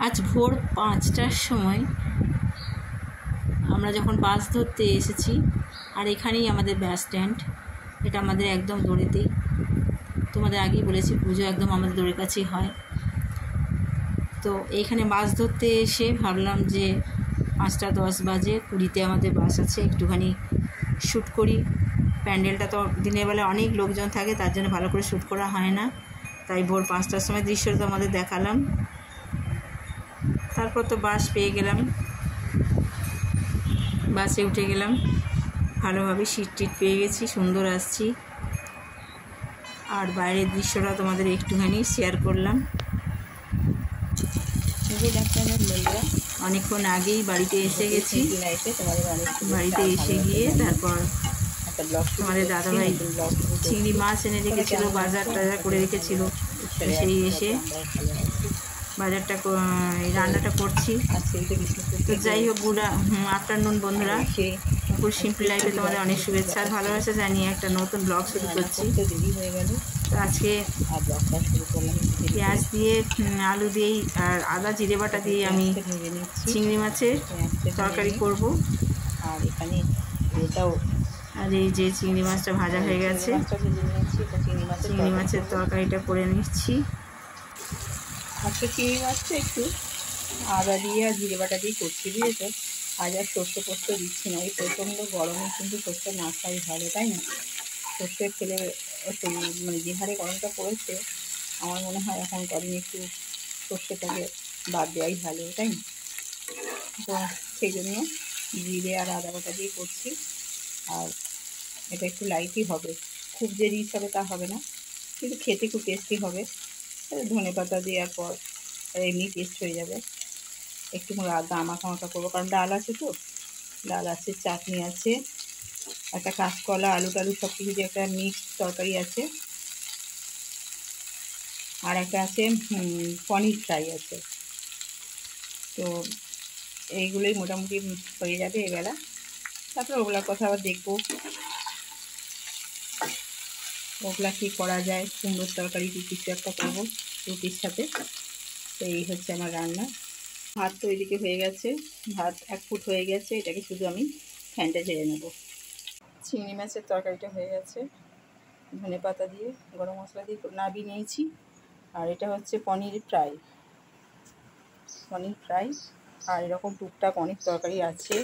আজ ভোর 5টার সময় আমরা যখন বাস ধরতে এসেছি, আর এখানেই আমাদের বাস স্ট্যান্ড, এটা আমাদের একদম দৌড়েতেই। তোমাদের আগেই বলেছি পুজো একদম আমাদের দৌড়ের কাছেই হয়। তো এইখানে বাস ধরতে এসে ভাবলাম যে 5:10 বাজে, 20-তে আমাদের বাস আছে, একটুখানি শ্যুট করি। প্যান্ডেলটা তো দিনের বেলা অনেক লোকজন থাকে, তার জন্য ভালো করে শ্যুট করা হয় না, তাই ভোর 5টার সময় দৃশ্যটা তো আমাদের দেখালাম। তারপর তো বাস পেয়ে গেলাম, বাসে উঠে গেলাম, ভালোভাবে সিট টিট পেয়ে গেছি, সুন্দর আসছি। আর বাইরের দৃশ্যটা তোমাদের একটুখানি শেয়ার করলাম। অনেকক্ষণ আগেই বাড়িতে এসে গেছি, বাড়িতে এসে গিয়ে তারপর তোমাদের দাদাভাই চিংড়ি মাছ এনে রেখেছিল, বাজার টাজার করে রেখেছিল, সেই এসে বাজারটা রান্নাটা করছি। তো যাই হোক, গুড আফটারনুন বন্ধুরা, খুব সিম্পল লাইফে তোমাদের অনেক শুভেচ্ছা আর ভালোবাসা জানিয়ে একটা নতুন ব্লগ শুরু করছি। তো আজকে পেঁয়াজ দিয়ে, আলু দিয়েই আর আদা জিরে বাটা দিয়ে আমি চিংড়ি মাছের তরকারি করব। আর এখানে এটাও, আর এই যে চিংড়ি মাছটা ভাজা হয়ে গেছে, চিংড়ি মাছের তরকারিটা করে নিচ্ছি। আজকে চিংড়ি মাছটা একটু আদা দিয়ে আর জিরে বাটা দিয়ে করছি, বুঝেছো? আজ আর সর্ষে পোস্ত দিচ্ছি না, এই প্রচণ্ড গরমে কিন্তু সর্ষে না খাই ভালো, তাই না? সর্ষে খেলে মানে যে হারে গরমটা পড়েছে, আমার মনে হয় এখন কদিন একটু সর্ষেটাকে বাদ দেওয়াই ভালো, তাই না? তো সেই জন্য জিরে আর আদা বাটা দিয়ে করছি। আর এটা একটু লাইটই হবে, খুব যে রিচ হবে তা হবে না, কিন্তু খেতে খুব টেস্টি হবে। ধনে পাতা দেওয়ার পর এমনি টেস্ট হয়ে যাবে। একটু মাখা মাখা করবো, কারণ ডাল আছে, তো ডাল আছে, চাটনি আছে, একটা কাঁচকলা আলু টালু সব কিছু দিয়ে একটা মিক্স তরকারি আছে, আর একটা আছে পনির ফ্রাই আছে। তো এইগুলোই মোটামুটি হয়ে যাবে এবেলা। তারপরে ওগুলোর কথা আবার দেখবো, ওগুলা কী করা যায়। কুমড়োর তরকারি কিছু একটা করবো রুটির সাথে। তো এই হচ্ছে আমার রান্না। ভাত তো ওইদিকে হয়ে গেছে, ভাত 1 ফুট হয়ে গেছে, এটাকে শুধু আমি ফ্যানটা ঝেড়ে নেব। চিংড়ি মাছের তরকারিটা হয়ে গেছে, ধনে পাতা দিয়ে গরম মশলা দিয়ে নাবিয়ে নিয়েছি। আর এটা হচ্ছে পনির ফ্রাই, আর এরকম টুকটাক অনেক তরকারি আছে,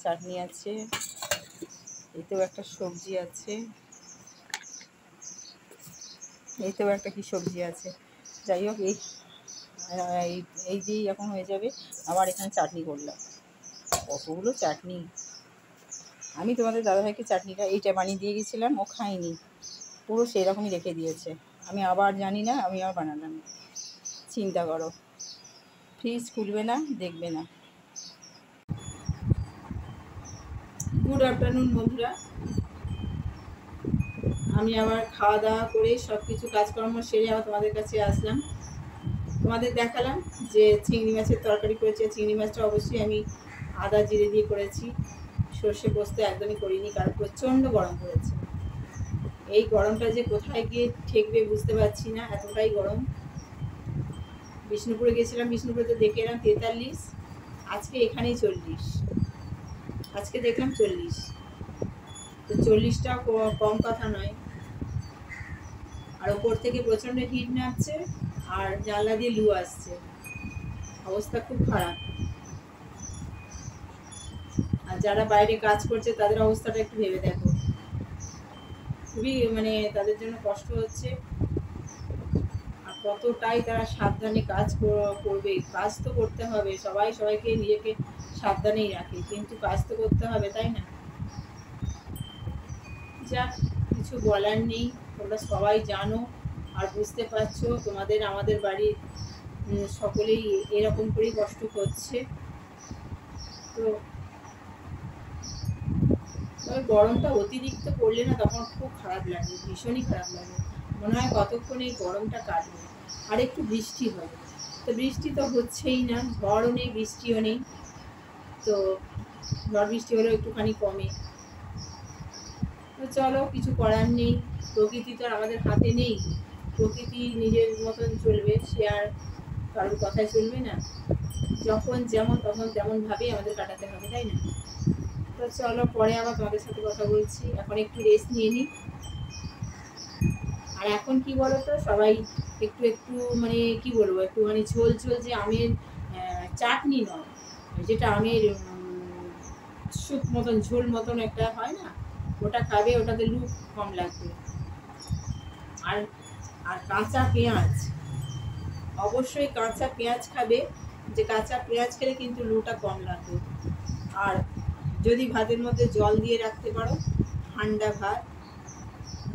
চাটনি আছে, এতেও একটা সবজি আছে, এতেও একটা কি সবজি আছে। যাই হোক, এই দিয়েই এখন হয়ে যাবে। আবার এখানে চাটনি করলাম, কতগুলো চাটনি। আমি তোমাদের দাদাভাইকে চাটনিটা এইটা বানিয়ে দিয়ে গেছিলাম, ও খায়নি, পুরো সেই রকমই রেখে দিয়েছে। আমি আবার জানি না, আমি আবার বানালাম। চিন্তা করো, ফ্রিজ খুলবে না, দেখবে না। গুড আফটারনুন বন্ধুরা, আমি আবার খাওয়া দাওয়া করে সব কিছু কাজকর্ম সেরে আবার তোমাদের কাছে আসলাম। তোমাদের দেখালাম যে চিংড়ি মাছের তরকারি করেছি। চিংড়ি মাছটা অবশ্যই আমি আদা জিরে দিয়ে করেছি, সর্ষে পোস্ত একদমই করিনি, কারণ প্রচণ্ড গরম পড়েছে। এই গরমটা যে কোথায় গিয়ে ঠেকবে বুঝতে পারছি না, এতটাই গরম। বিষ্ণুপুরে গেছিলাম, বিষ্ণুপুরে তো দেখে এলাম 43, আজকে এখানেই 40, আজকে দেখলাম 40। তো 40টা কম কথা নয়। আর ওপর থেকে প্রচণ্ড হিট নামছে, আর জানলা দিয়ে লু আসছে, অবস্থা খুব খারাপ। আর যারা বাইরে কাজ করছে তাদের অবস্থাটা একটু ভেবে দেখো, খুবই মানে তাদের জন্য কষ্ট হচ্ছে। আর কতটাই তারা সাবধানে কাজ করবে। কাজ তো করতে হবে, সবাইকে নিজেকে সাবধানেই রাখে, কিন্তু কাজ তো করতে হবে, তাই না? যা কিছু বলার নেই, তোমরা সবাই জানো আর বুঝতে পারছো। তোমাদের আমাদের বাড়ির সকলেই এরকম করেই কষ্ট করছে। তো তবে গরমটা অতিরিক্ত পড়লে না, তখন খুব খারাপ লাগে, ভীষণই খারাপ লাগে। মনে হয় কতক্ষণ এই গরমটা কাটবে, আর একটু বৃষ্টি হবে। তো বৃষ্টি তো হচ্ছেই না, ঝড়ও নেই, বৃষ্টিও নেই। তো ঝড় বৃষ্টি হলেও একটুখানি কমে। তো চলো, কিছু করার নেই, প্রকৃতি তো আর আমাদের হাতে নেই। প্রকৃতি নিজের মতন চলবে, সে আর কারোর কথায় চলবে না, যখন যেমন তখন তেমনভাবেই আমাদের কাটাতে হবে, তাই না? তো চলো পরে আবার তোমাদের সাথে কথা বলছি, এখন একটু রেস্ট নিয়ে নিই। আর এখন কি বলো তো, সবাই একটু একটু মানে কি বলবো, একটু মানে ঝোল ঝোল, যে আমের চাটনি নয়, যেটা আমের স্যুপ মতন ঝোল মতন একটা হয় না, ওটা খাবে, ওটাতে লু কম লাগবে। আর আর কাঁচা পেঁয়াজ, অবশ্যই কাঁচা পেঁয়াজ খাবে, যে কাঁচা পেঁয়াজ খেলে কিন্তু লুটা কম লাগবে। আর যদি ভাতের মধ্যে জল দিয়ে রাখতে পারো, ঠান্ডা ভাত,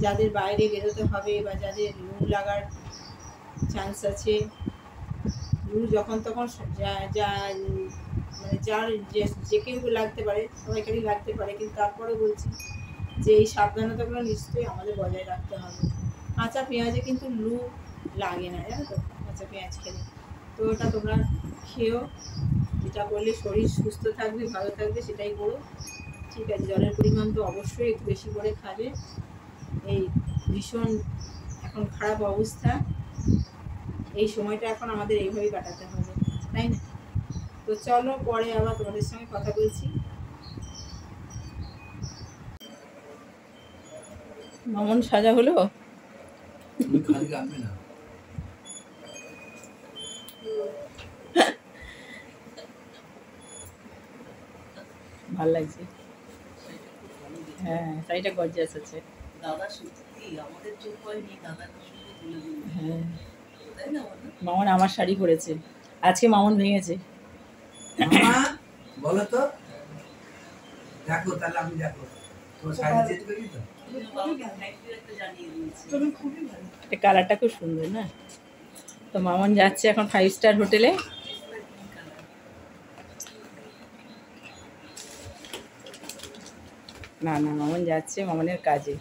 যাদের বাইরে বেরোতে হবে বা যাদের লু লাগার চান্স আছে, লু যখন তখন মানে যার যে কেউ লাগতে পারে, সবাইকারই লাগতে পারে, কিন্তু তারপরে বলছি যে এই সাবধানতাগুলো নিশ্চয়ই আমাদের বজায় রাখতে হবে। কাঁচা পেঁয়াজে কিন্তু লু লাগে না, জানো তো, কাঁচা পেঁয়াজ খেলে। তো ওটা তোমরা খেয়েও, যেটা করলে শরীর সুস্থ থাকবে, ভালো থাকবে, সেটাই করো। ঠিক আছে, জলের পরিমাণ তো অবশ্যই একটু বেশি করে খাবে। এই ভীষণ এখন খারাপ অবস্থা, এই সময়টা এখন আমাদের এইভাবেই কাটাতে হবে, তাই না? তো চলো পরে আবার তোমাদের সঙ্গে কথা বলছি। মামন সাজা হলো? ভাল লাগছে, হ্যাঁ শাড়িটা গর্জিয়াস আছে। দাদা সত্যি আমাদের চোখ হয়নি, দাদার সঙ্গে তুলে দিল। হ্যাঁ, তাই না? মামন আমার শাড়ি পরেছে আজকে, মামন ভেঙেছে। বলো তো, দেখো তাহলে আমি দেখো তোমার শাড়ি চেঞ্জ করি তো। কালারটা খুব সুন্দর না? তো মামন যাচ্ছে এখন 5 স্টার হোটেলে। না না, মামন যাচ্ছে মামনের কাজে।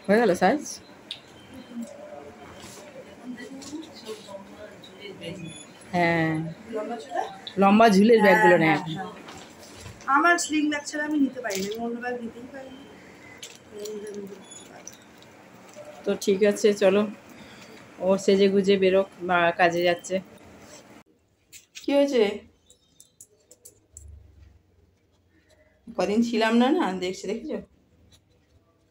হয়ে গেল সাইজ? হ্যাঁ, লম্বা ঝুলের ব্যাগগুলো নেয়। আমার স্লিং ব্যাগ ছাড়া আমি নিতে পারি না, আমি অন্য ব্যাগ নিতেই পারি না। তো ঠিক আছে, চলো ও সেজে গুজে বেরোক, বা কাজে যাচ্ছে। কি হয়েছে? কদিন ছিলাম না, না দেখছি, দেখেছো?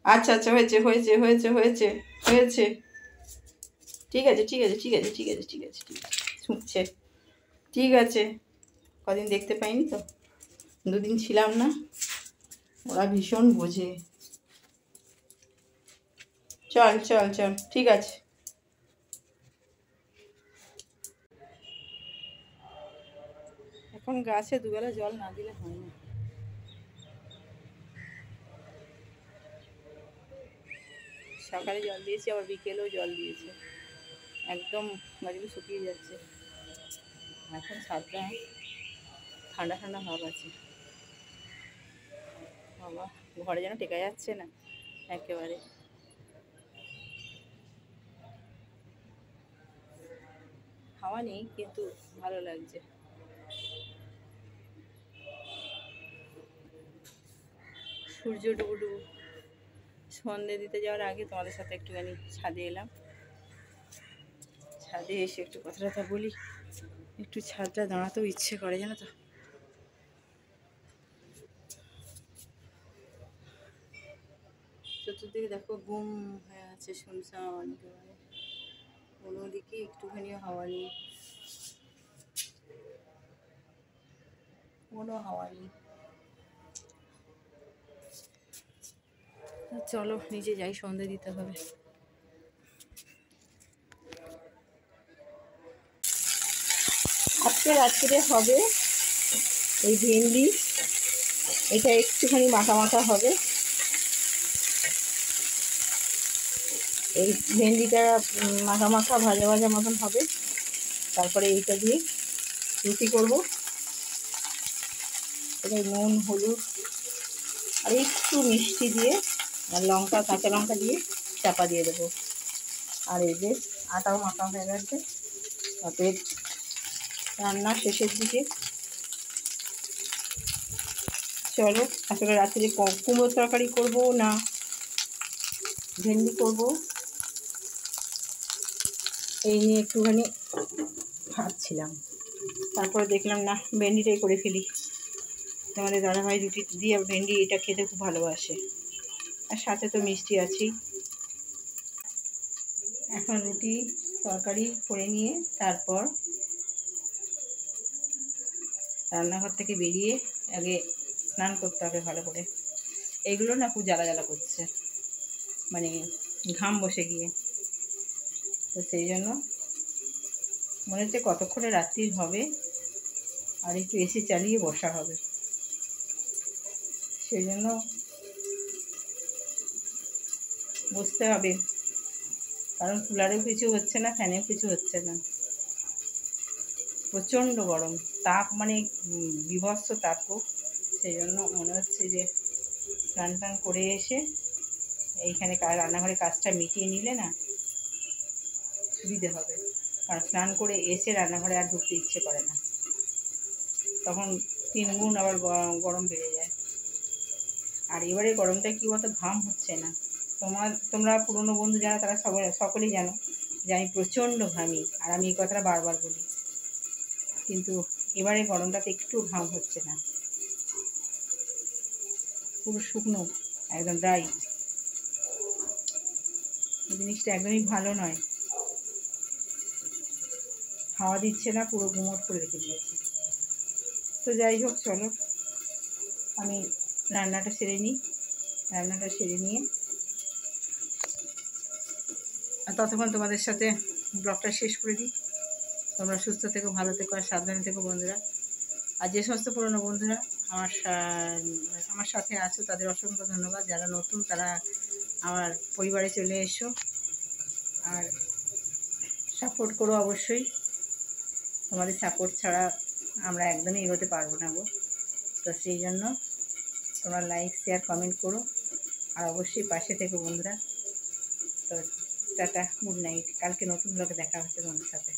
আচ্ছা আচ্ছা, হয়েছে হয়েছে হয়েছে হয়েছে হয়েছে, ঠিক আছে ঠিক আছে ঠিক আছে ঠিক আছে ঠিক আছে ঠিক আছে, শুনছে, ঠিক আছে। কদিন দেখতে পাইনি তো, 2 দিন ছিলাম না, ওরা ভীষণ বোঝে। চল চল চল, ঠিক আছে। এখন গাছে দুবেলা জল না দিলে হয় না। সকালে জল দিয়েছি, আবার বিকেলেও জল দিয়েছে, একদম গাছগুলো শুকিয়ে যাচ্ছে। এখন ছাদটা ঠান্ডা ঠান্ডা ভাব আছে, বাবা ঘরে যেন টেকা যাচ্ছে না একেবারে। হাওয়া নেই কিন্তু ভালো লাগছে। সূর্য ডুবু ডুবু, সন্ধে দিতে যাওয়ার আগে তোমাদের সাথে একটুখানি ছাদে এলাম। ছাদে এসে একটু কথা টথা বলি, একটু ছাদটা দাঁড়াতেও ইচ্ছে করে, জানো তো। চতুর্দিকে দেখো গুম হয়ে আছে, শুনশান একেবারে, কোনো দিকে একটুখানি হাওয়া নেই, কোনো হাওয়া নেই। চলো নিচে যাই, সন্ধে দিতে হবে। আজকে রাত্রে হবে এই ভেন্ডি, এটা একটুখানি মাখা মাখা হবে। এই ভেন্ডিটা মাখা মাখা ভাজা ভাজা মতন হবে, তারপরে এইটা দিয়ে রুটি করব। এটা নুন হলুদ আর একটু মিষ্টি দিয়ে আর লঙ্কা, কাঁচা লঙ্কা দিয়ে চাপা দিয়ে দেবো। আর এই যে আটাও মাখা হয়ে গেছে, অতএব রান্না শেষের দিকে। চলো আসলে রাত্রে কুমড়োর তরকারি করব না ভেন্ডি করব এই নিয়ে একটুখানি ভাবছিলাম। তারপরে দেখলাম না, ভেন্ডিটাই করে ফেলি। তোমাদের দাদাভাই রুটি দিয়ে ভেন্ডি এটা খেতে খুব ভালোবাসে, আর সাথে তো মিষ্টি আছেই। এখন রুটি তরকারি করে নিয়ে তারপর রান্নাঘর থেকে বেরিয়ে আগে স্নান করতে হবে ভালো করে। এগুলো না খুব জ্বালা জ্বালা করছে, মানে ঘাম বসে গিয়ে। তো সেই জন্য মনে হচ্ছে কতক্ষণে রাত্রির হবে আর একটু এসি চালিয়ে বসা হবে। সেই জন্য বসতে হবে, কারণ কুলারেও কিছু হচ্ছে না, ফ্যানেও কিছু হচ্ছে না। প্রচণ্ড গরম, তাপ মানে বীভৎস তাপ। সেই জন্য মনে হচ্ছে যে স্নান টান করে এসে এইখানে রান্নাঘরে কাজটা মিটিয়ে নিলে না সুবিধে হবে। কারণ স্নান করে এসে রান্নাঘরে আর ঢুকতে ইচ্ছে করে না, তখন 3 গুণ আবার গরম বেড়ে যায়। আর এবারে গরমটা কী বলতো, ঘাম হচ্ছে না। তোমরা পুরনো বন্ধু যারা তারা সকলেই জানো যে আমি প্রচণ্ড ঘামি, আর আমি এই কথাটা বারবার বলি। কিন্তু এবারে গরমটাতে একটু ঘাম হচ্ছে না, পুরো শুকনো, একদম ড্রাই। জিনিসটা একদমই ভালো নয়, হাওয়া দিচ্ছে না, পুরো গুমোট করে রেখে দিয়েছে। তো যাই হোক, চলো আমি রান্নাটা সেরে নিই। রান্নাটা সেরে নিয়ে ততক্ষণ তোমাদের সাথে ব্লগটা শেষ করে দিই। তোমরা সুস্থ থেকো, ভালো থেকো, আর সাবধানে থেকো বন্ধুরা। আর যে সমস্ত পুরনো বন্ধুরা আমার সাথে আছো তাদের অসংখ্য ধন্যবাদ। যারা নতুন তারা আমার পরিবারে চলে এসো আর সাপোর্ট করো অবশ্যই। তোমাদের সাপোর্ট ছাড়া আমরা একদমই এগোতে পারবো না গো। তো সেই জন্য তোমরা লাইক, শেয়ার, কমেন্ট করো, আর অবশ্যই পাশে থেকো বন্ধুরা। তো টাটা, গুড নাইট। কালকে নতুন ব্লগে দেখা হচ্ছে তোমাদের সাথে।